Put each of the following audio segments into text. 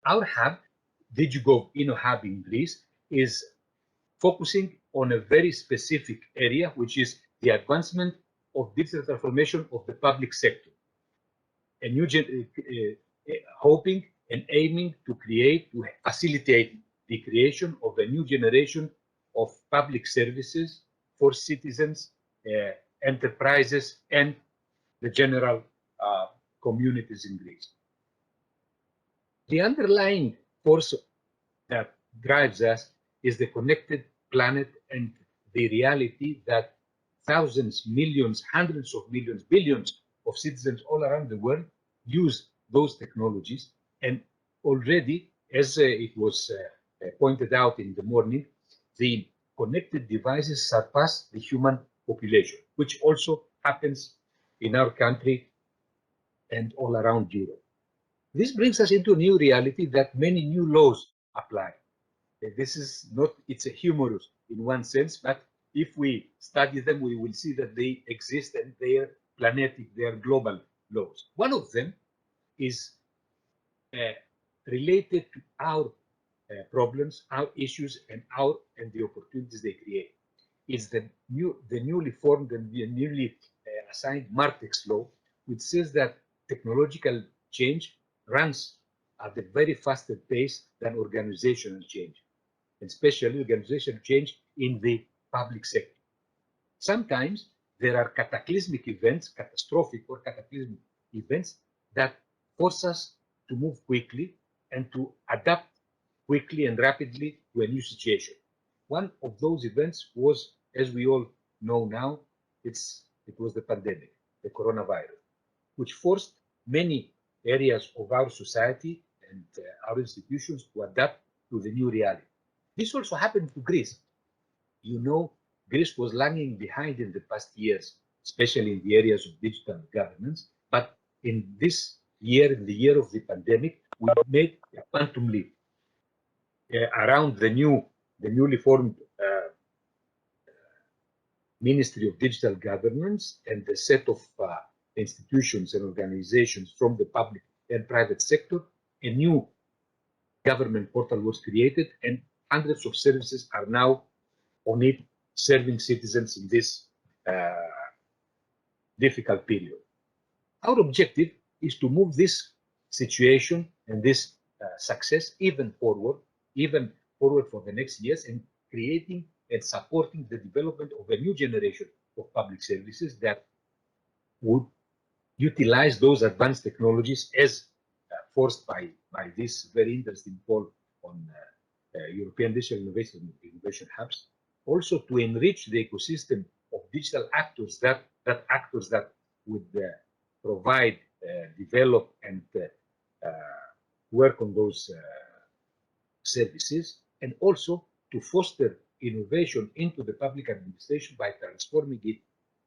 Our hub, DigiGOV Innohub in Greece, is focusing on a very specific area, which is the advancement of digital transformation of the public sector. A new hoping and aiming to facilitate the creation of a new generation of public services for citizens, enterprises, and the general communities in Greece. The underlying force that drives us is the connected planet and the reality that thousands, millions, hundreds of millions, billions of citizens all around the world use those technologies. And already, as it was pointed out in the morning, the connected devices surpass the human population, which also happens in our country and all around Europe. This brings us into a new reality that many new laws apply. This is not, it's a humorous in one sense, but if we study them, we will see that they exist and they are planetic, they are global laws. One of them is related to our problems, our issues, and the opportunities they create. It's the newly formed and the newly assigned Martec's law, which says that technological change runs at a very faster pace than organizational change, and especially organizational change in the public sector. Sometimes there are cataclysmic events, catastrophic or cataclysmic events that force us to move quickly and to adapt quickly and rapidly to a new situation. One of those events was, as we all know now, it was the pandemic, the coronavirus, which forced many areas of our society and our institutions to adapt to the new reality. This also happened to Greece. You know, Greece was lagging behind in the past years, especially in the areas of digital governance. But in this year, in the year of the pandemic, we made a quantum leap around the newly formed Ministry of Digital Governance and the set of institutions and organizations from the public and private sector. A new government portal was created, and hundreds of services are now on it, serving citizens in this difficult period. Our objective is to move this situation and this success even forward for the next years, and creating and supporting the development of a new generation of public services that would utilize those advanced technologies as forced by this very interesting call on European Digital Innovation Hubs, also to enrich the ecosystem of digital actors that would provide, develop, and work on those services, and also to foster innovation into the public administration by transforming it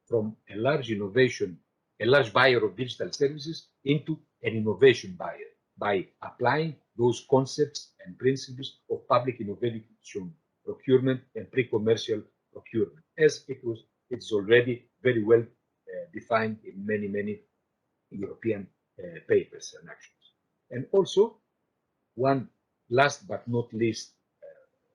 from a large buyer of digital services into an innovation buyer by applying those concepts and principles of public innovation procurement and pre-commercial procurement, as it's already very well defined in many European papers and actions. And also, one last but not least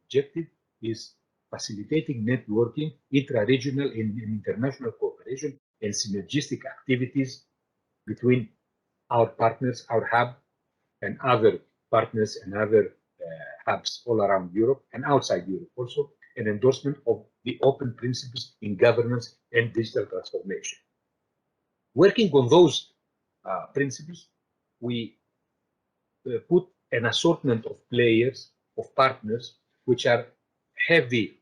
objective is facilitating networking, intra-regional and international cooperation, and synergistic activities between our partners, our hub, and other partners and other hubs all around Europe and outside Europe also, an endorsement of the open principles in governance and digital transformation. Working on those principles, we put an assortment of players, of partners, which are heavy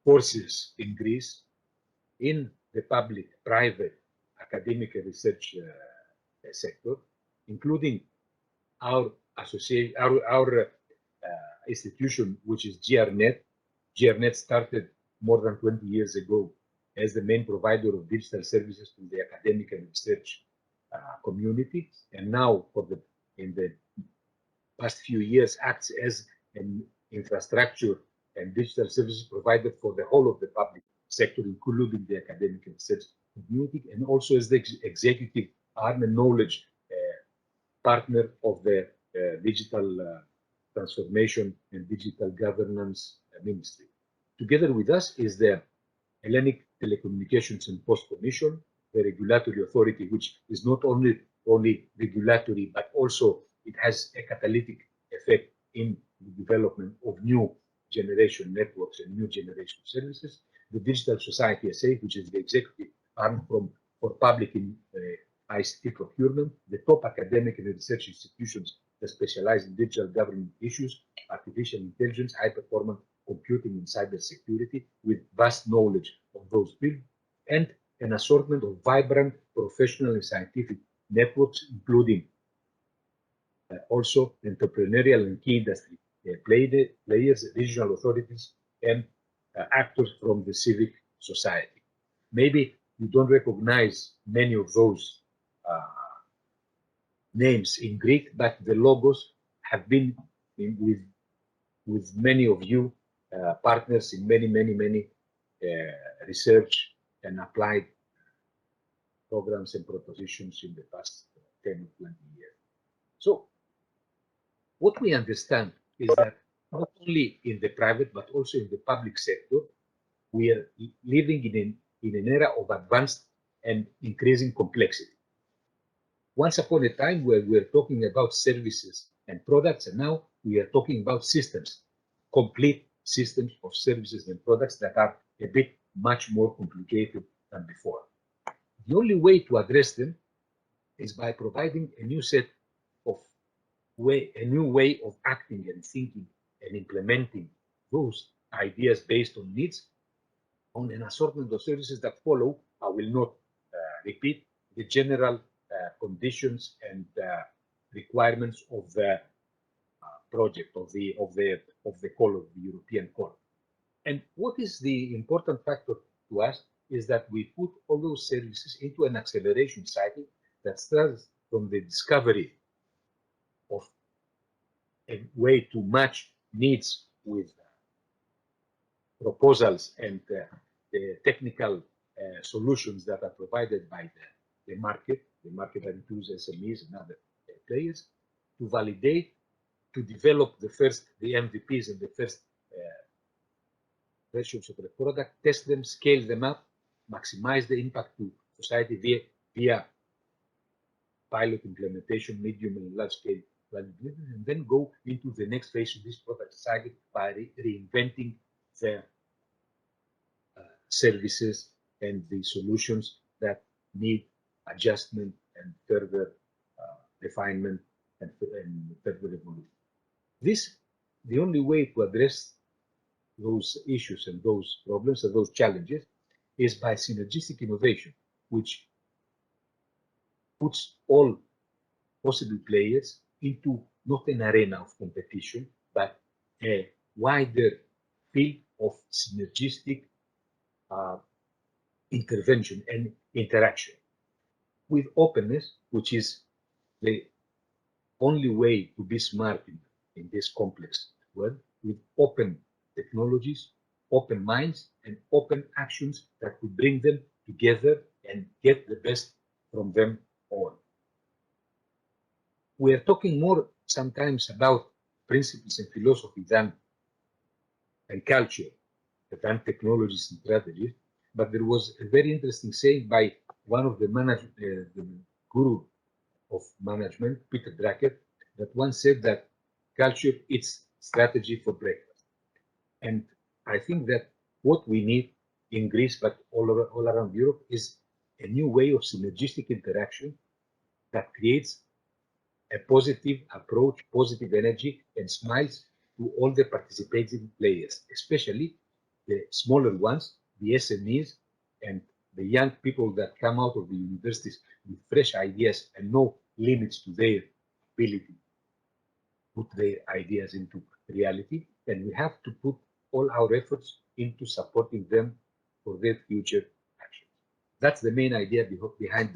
forces in Greece, in the public, private, academic and research sector, including our association, our institution, which is GRNet. GRNet started more than 20 years ago as the main provider of digital services to the academic and research community, and now in the past few years acts as an infrastructure and digital services provider for the whole of the public sector, including the academic and research community, and also as the executive arm and knowledge partner of the digital transformation and digital governance ministry. Together with us is the Hellenic Telecommunications and Post Commission, the regulatory authority, which is not only regulatory, but also it has a catalytic effect in the development of new generation networks and new generation services. The Digital Society SA, which is the executive arm for public ICT procurement, the top academic and research institutions that specialize in digital government issues, artificial intelligence, high-performance computing, and cybersecurity, with vast knowledge of those fields, and an assortment of vibrant professional and scientific networks, including also entrepreneurial and key industry players, regional authorities, and actors from the civic society. Maybe you don't recognize many of those names in Greek, but the logos have been with many of you partners in many research and applied programs and propositions in the past 10 or 20 years. So what we understand is that not only in the private, but also in the public sector, we are living in an era of advanced and increasing complexity. Once upon a time, we were talking about services and products, and now we are talking about systems, complete systems of services and products that are a bit much more complicated than before. The only way to address them is by providing a new way of acting and thinking and implementing those ideas based on needs on an assortment of services that follow. I will not repeat the general conditions and requirements of the project of the call of the European Court. And what is the important factor to us is that we put all those services into an acceleration cycle that starts from the discovery of a way to match needs with proposals and the technical solutions that are provided by the market that includes SMEs and other players, to validate, to develop the MVPs and the first versions of the product, test them, scale them up, maximize the impact to society via pilot implementation, medium and large scale validation, and then go into the next phase of this product cycle by reinventing the services and the solutions that need adjustment and further refinement and further evolution. The only way to address those issues and those problems and those challenges is by synergistic innovation, which puts all possible players into not an arena of competition, but a wider field of synergistic intervention and interaction with openness, which is the only way to be smart in this complex world, with open technologies, open minds, and open actions that could bring them together and get the best from them all. We are talking more sometimes about principles and philosophy and culture than technologies and strategies, but there was a very interesting saying by one of the guru of management, Peter Drucker, that once said that culture is strategy for breakfast. And I think that what we need in Greece, but all around Europe, is a new way of synergistic interaction that creates a positive approach, positive energy, and smiles to all the participating players, especially the smaller ones, the SMEs, and the young people that come out of the universities with fresh ideas and no limits to their ability to put their ideas into reality. And we have to put all our efforts into supporting them for their future actions. That's the main idea behind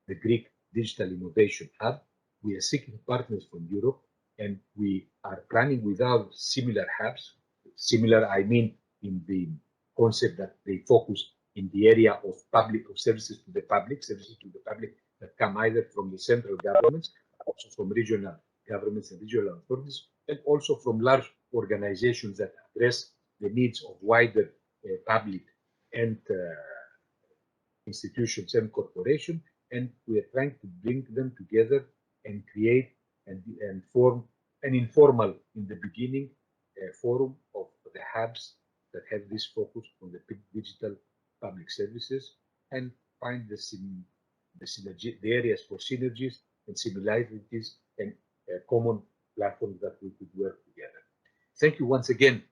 the Greek Digital Innovation Hub. We are seeking partners from Europe, and we are planning with our similar hubs. Similar, I mean, in the concept that they focus in the area of services to the public, that come either from the central governments, also from regional governments and regional authorities, and also from large organizations that address the needs of wider public and institutions and corporations. And we are trying to bring them together and create and form an informal, in the beginning, forum of the hubs that have this focus on the digital public services, and find the areas for synergies and similarities and common platforms that we could work together. Thank you once again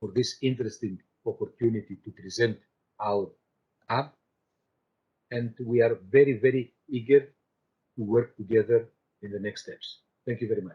for this interesting opportunity to present our hub, and we are very, very eager to work together in the next steps. Thank you very much.